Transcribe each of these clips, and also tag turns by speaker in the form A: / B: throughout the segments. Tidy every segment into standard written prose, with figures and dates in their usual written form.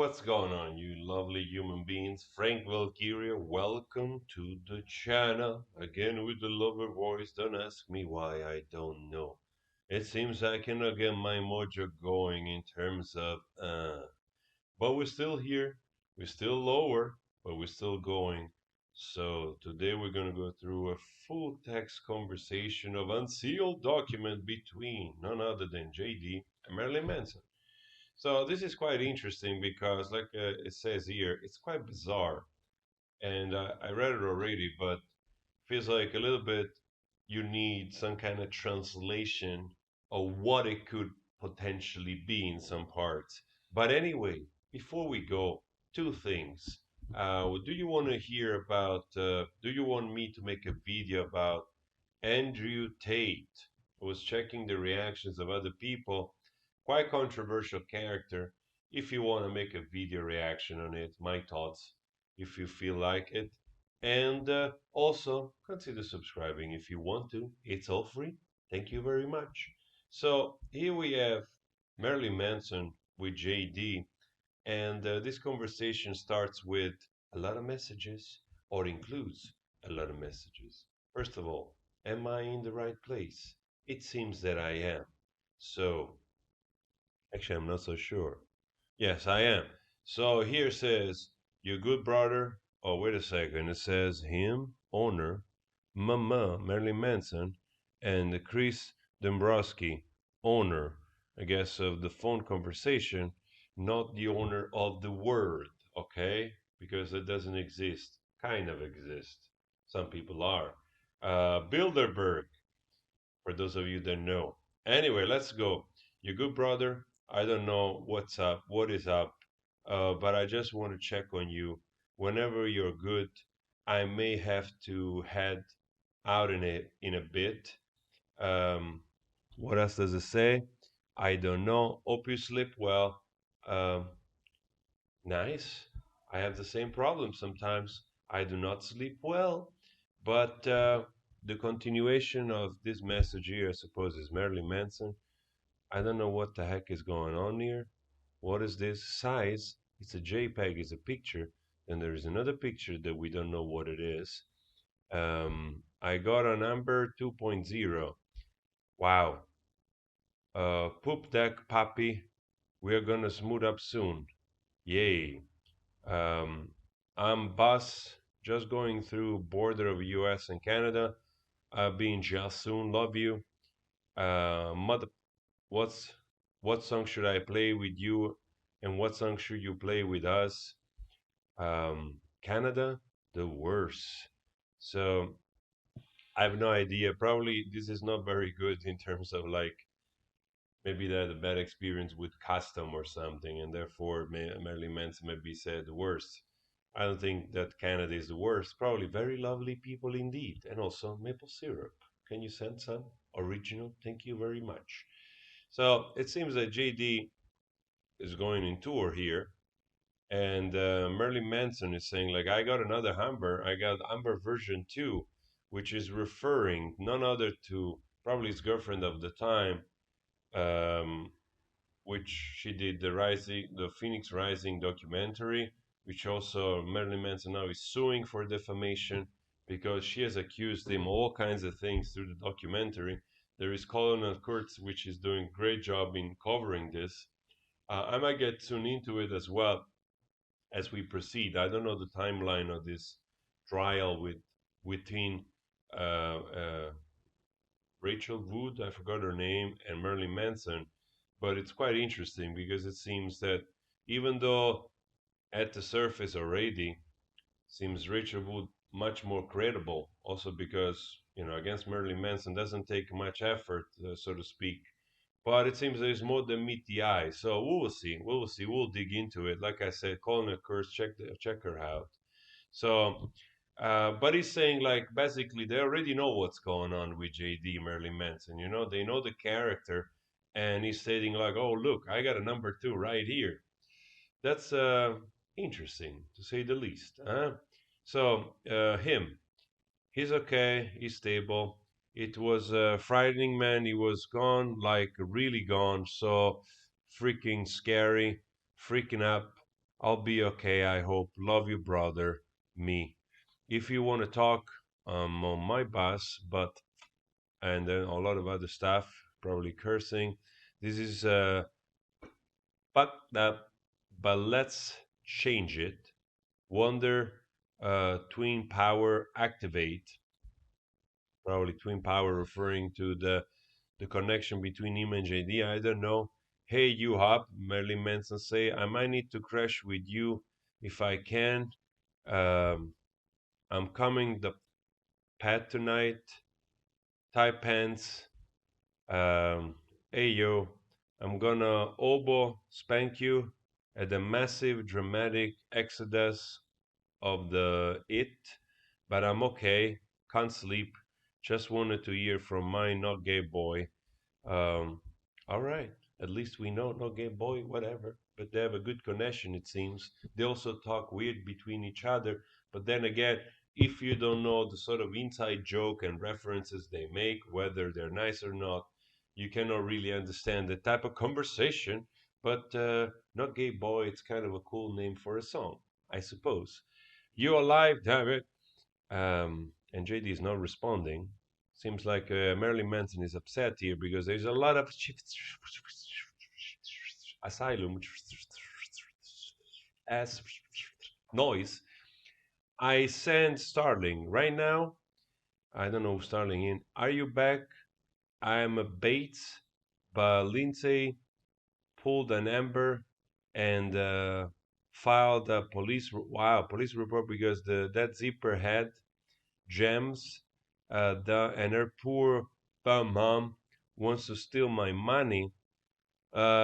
A: What's going on, you lovely human beings? Frank Valkyria, welcome to the channel. Again with the lover voice. Don't ask me why, I don't know. It seems I cannot get my mojo going in terms of but we're still here. We're still lower, but we're still going. So today we're gonna go through a full text conversation of unsealed document between none other than JD and Marilyn Manson. So this is quite interesting because, like it says here, it's quite bizarre, and I read it already, but feels like a little bit you need some kind of translation of what it could potentially be in some parts. But anyway, before we go, two things. Do you want to hear about? Do you want me to make a video about Andrew Tate? I was checking the reactions of other people. Quite controversial character. If you want to make a video reaction on it, my thoughts, if you feel like it. And also consider subscribing if you want to. It's all free. Thank you very much. So here we have Marilyn Manson with JD, and this conversation starts with a lot of messages, or includes a lot of messages. First of all, am I in the right place? It seems that I am. So, actually, I'm not so sure. Yes, I am. So here says, your good brother. Oh, wait a second. It says him, owner, Mama, Marilyn Manson, and Chris Dombrowski, owner, I guess, of the phone conversation, not the owner of the word, okay? Because it doesn't exist. Kind of exist. Some people are. Bilderberg, for those of you that know. Anyway, let's go. Your good brother, I don't know what's up, what is up, but I just want to check on you. Whenever you're good, I may have to head out in a bit. Um, what else does it say? I don't know. Hope you sleep well. Um, nice. I have the same problem sometimes. I do not sleep well. But the continuation of this message here, I suppose, is Marilyn Manson. I don't know what the heck is going on here. What is this size? It's a JPEG, it's a picture. And there is another picture that we don't know what it is. I got a number 2.0. Wow. Poop deck puppy. We're gonna smooth up soon. Yay. Um, I'm Bus, just going through border of US and Canada. I'll be in jail soon. Love you. Mother, what's what song should I play with you, and what song should you play with us? Canada, the worst. So I have no idea. Probably this is not very good in terms of like maybe they had a bad experience with custom or something, and therefore Marilyn Manson maybe said the worst. I don't think that Canada is the worst. Probably very lovely people indeed, and also maple syrup. Can you send some original? Thank you very much. So it seems that JD is going in tour here, and Marilyn Manson is saying like, I got another Humber. I got Humber version 2, which is referring none other to probably his girlfriend of the time, um, which she did the Phoenix Rising documentary, which also Marilyn Manson now is suing for defamation because she has accused him all kinds of things through the documentary. There is Colonel Kurtz, which is doing a great job in covering this. I might get tuned into it as well as we proceed. I don't know the timeline of this trial within Rachel Wood, I forgot her name, and Marilyn Manson, but it's quite interesting because it seems that even though at the surface already seems Rachel Wood much more credible, also because against Marilyn Manson doesn't take much effort, so to speak. But it seems there's more than meet the eye. So we will see. We will see. We'll dig into it. Like I said, Colin Kurz, check her out. So, but he's saying like basically they already know what's going on with JD Marilyn Manson. They know the character, and he's stating like, "Oh, look, I got a number 2 right here." That's interesting to say the least. Huh? So he's okay. He's stable. It was frightening, man. He was gone, like really gone. So freaking scary, freaking up. I'll be okay, I hope. Love you, brother. Me. If you want to talk, on my bus, but and then a lot of other stuff, probably cursing. This is fucked up, but let's change it. Wonder, twin power activate. Probably twin power referring to the connection between him and JD. I don't know. Hey, you hop, Marilyn Manson say, I might need to crash with you if I can. Um, I'm coming the pad tonight. Tie pants. Hey yo, I'm gonna oboe spank you at the massive dramatic exodus of the it, but I'm okay. Can't sleep. Just wanted to hear from my not gay boy. Um, all right. At least we know no gay boy, whatever. But they have a good connection, it seems. They also talk weird between each other. But then again, if you don't know the sort of inside joke and references they make, whether they're nice or not, you cannot really understand the type of conversation. But not gay boy, it's kind of a cool name for a song, I suppose. You alive, damn it. And JD is not responding. Seems like Marilyn Manson is upset here because there's a lot of asylum as noise. I send Starling right now. I don't know who Starling in. Are you back? I am a Bates, but Lindsay pulled an Amber and filed a police report because the that zipper had gems, and her poor bum mom wants to steal my money.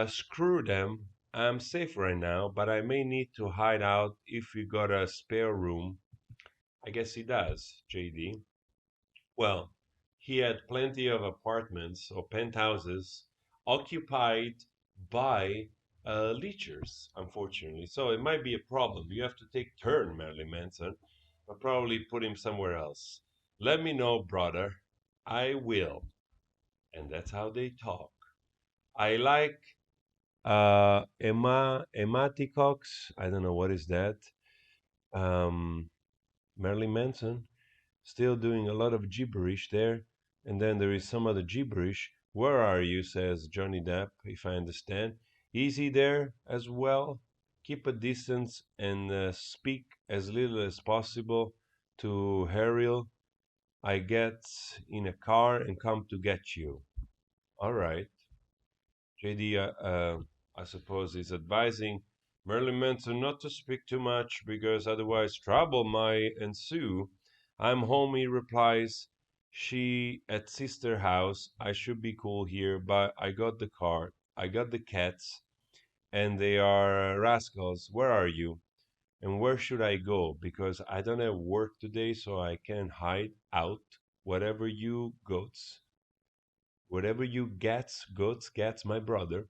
A: Screw them. I'm safe right now, but I may need to hide out if you got a spare room. I guess he does, JD. Well, he had plenty of apartments or penthouses occupied by leechers, unfortunately. So it might be a problem. You have to take turn, Marilyn Manson, but probably put him somewhere else. Let me know, brother. I will. And that's how they talk. I like Ematicox. I don't know what is that. Um, Marilyn Manson still doing a lot of gibberish there. And then there is some other gibberish. Where are you? Says Johnny Depp, if I understand. Easy there as well. Keep a distance and speak as little as possible to Harriel. I get in a car and come to get you. All right. JD, I suppose, is advising Marilyn Manson not to speak too much because otherwise trouble might ensue. I'm home, he replies. She at sister house. I should be cool here, but I got the car. I got the cats, and they are rascals. Where are you? And where should I go? Because I don't have work today, so I can hide out. Whatever you goats, whatever you gats, my brother.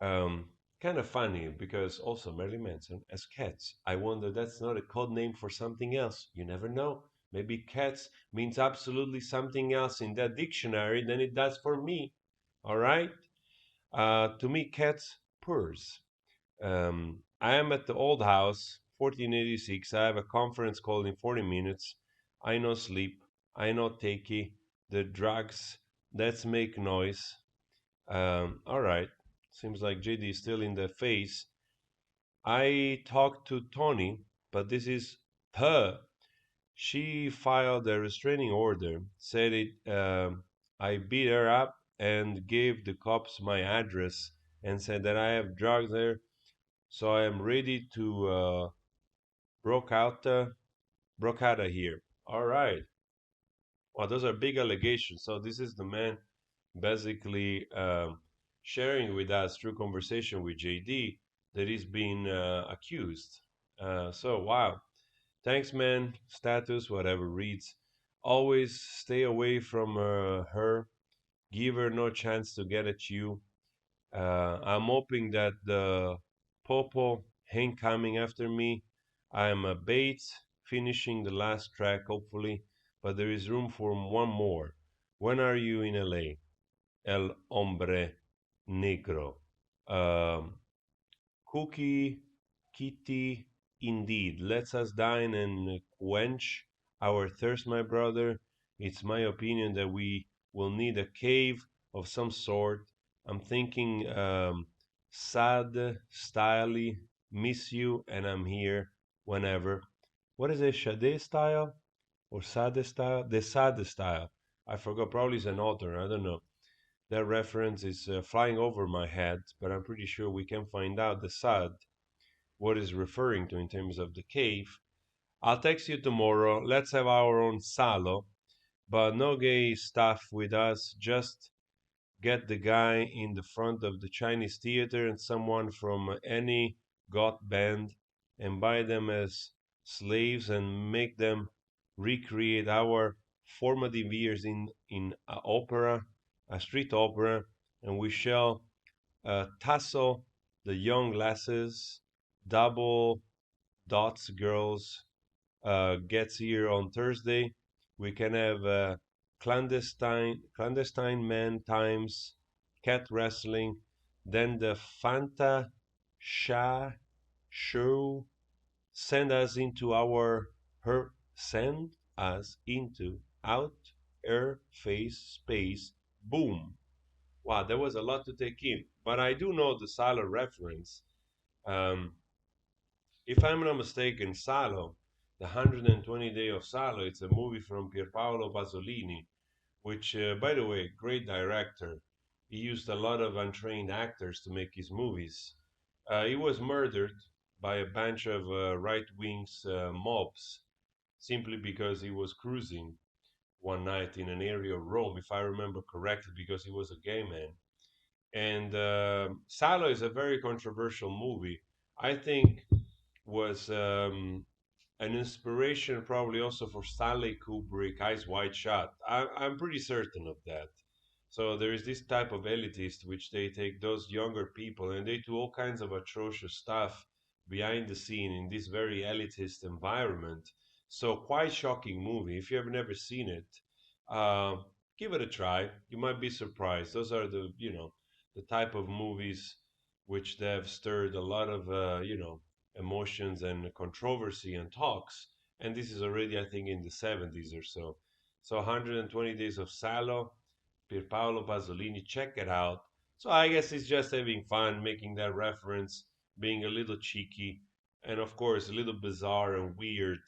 A: Um, Kind of funny because also Marilyn Manson as cats. I wonder that's not a code name for something else. You never know. Maybe cats means absolutely something else in that dictionary than it does for me. All right. To me, cats purrs. I am at the old house, 1486. I have a conference call in 40 minutes. I no sleep. I no takey. The drugs. Let's make noise. All right. Seems like JD is still in the face. I talked to Tony, but this is her. She filed a restraining order, said it. I beat her up and gave the cops my address and said that I have drugs there, so I am ready to broke out, uh, broke out of here. All right. Well, those are big allegations. So this is the man basically sharing with us through conversation with JD that he's been accused. So wow, thanks, man. Status, whatever reads. Always stay away from her. Give her no chance to get at you. I'm hoping that the popo ain't coming after me. I am a bait, finishing the last track, hopefully, but there is room for one more. When are you in LA? El Hombre Negro. Um, Cookie Kitty, indeed. Let us dine and quench our thirst, my brother. It's my opinion that we will need a cave of some sort. I'm thinking sad, styly, miss you, and I'm here whenever. What is it, Sade style or Sade style? The Sade style. I forgot, probably it's an author, I don't know. That reference is flying over my head, but I'm pretty sure we can find out the Sad what is referring to in terms of the cave. I'll text you tomorrow. Let's have our own salo, but no gay stuff with us. Just get the guy in the front of the Chinese theater and someone from any goth band and buy them as slaves and make them recreate our formative years in opera, a street opera, and we shall tassel the young lasses, double dots girls gets here on Thursday. We can have clandestine men times cat wrestling, then the Fanta Sha show send us into our her send us into out air face space boom. Wow, there was a lot to take in, but I do know the Salo reference. Um, if I'm not mistaken, Salo, the 120 Day of Salo, it's a movie from Pierpaolo Pasolini, which, by the way, great director. He used a lot of untrained actors to make his movies. He was murdered by a bunch of right wings mobs simply because he was cruising one night in an area of Rome, if I remember correctly, because he was a gay man. And Salo is a very controversial movie. I think was an inspiration probably also for Stanley Kubrick, Eyes Wide Shut. I'm pretty certain of that. So there is this type of elitist which they take those younger people and they do all kinds of atrocious stuff behind the scene in this very elitist environment. So quite shocking movie. If you have never seen it, uh, give it a try. You might be surprised. Those are the type of movies which they have stirred a lot of emotions and controversy and talks. And this is already, I think, in the 70s or so. So 120 Days of Salo, Pierpaolo Pasolini, check it out. So I guess it's just having fun, making that reference, being a little cheeky, and of course, a little bizarre and weird.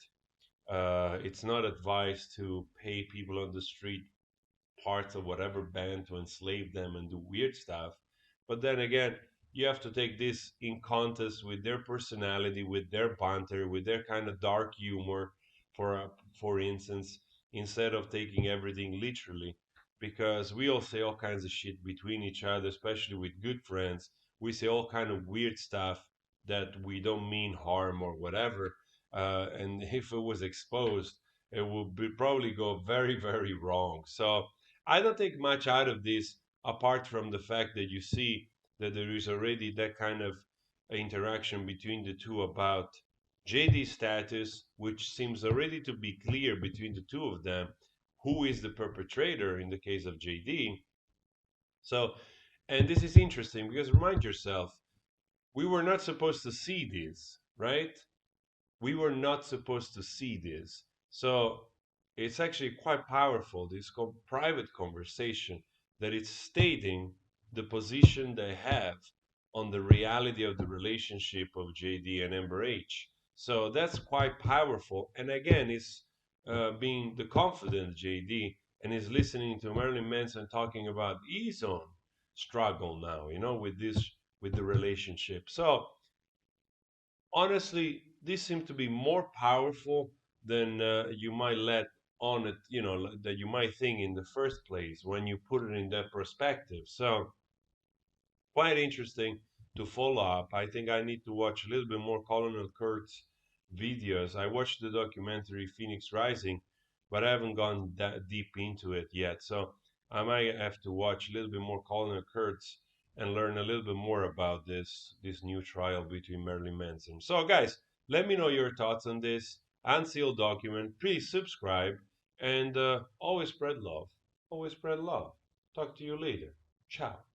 A: It's not advised to pay people on the street parts of whatever band to enslave them and do weird stuff. But then again, you have to take this in contest with their personality, with their banter, with their kind of dark humor, for instance, instead of taking everything literally. Because we all say all kinds of shit between each other, especially with good friends. We say all kind of weird stuff that we don't mean harm or whatever. And if it was exposed, it would probably go very, very wrong. So I don't take much out of this apart from the fact that you see that there is already that kind of interaction between the two about JD's status, which seems already to be clear between the two of them who is the perpetrator in the case of JD. So, and this is interesting because remind yourself, we were not supposed to see this, right? We were not supposed to see this. So it's actually quite powerful, this private conversation, that it's stating the position they have on the reality of the relationship of JD and Ember H. So that's quite powerful. And again, it's being the confident JD and is listening to Marilyn Manson talking about his own struggle now, with this, with the relationship. So honestly, this seems to be more powerful than you might let on it, that you might think in the first place when you put it in that perspective. So, quite interesting to follow up. I think I need to watch a little bit more Colonel Kurt's videos. I watched the documentary Phoenix Rising, but I haven't gone that deep into it yet. So I might have to watch a little bit more Colonel Kurt's and learn a little bit more about this new trial between Marilyn Manson. So guys, let me know your thoughts on this unsealed document. Please subscribe and always spread love. Always spread love. Talk to you later. Ciao.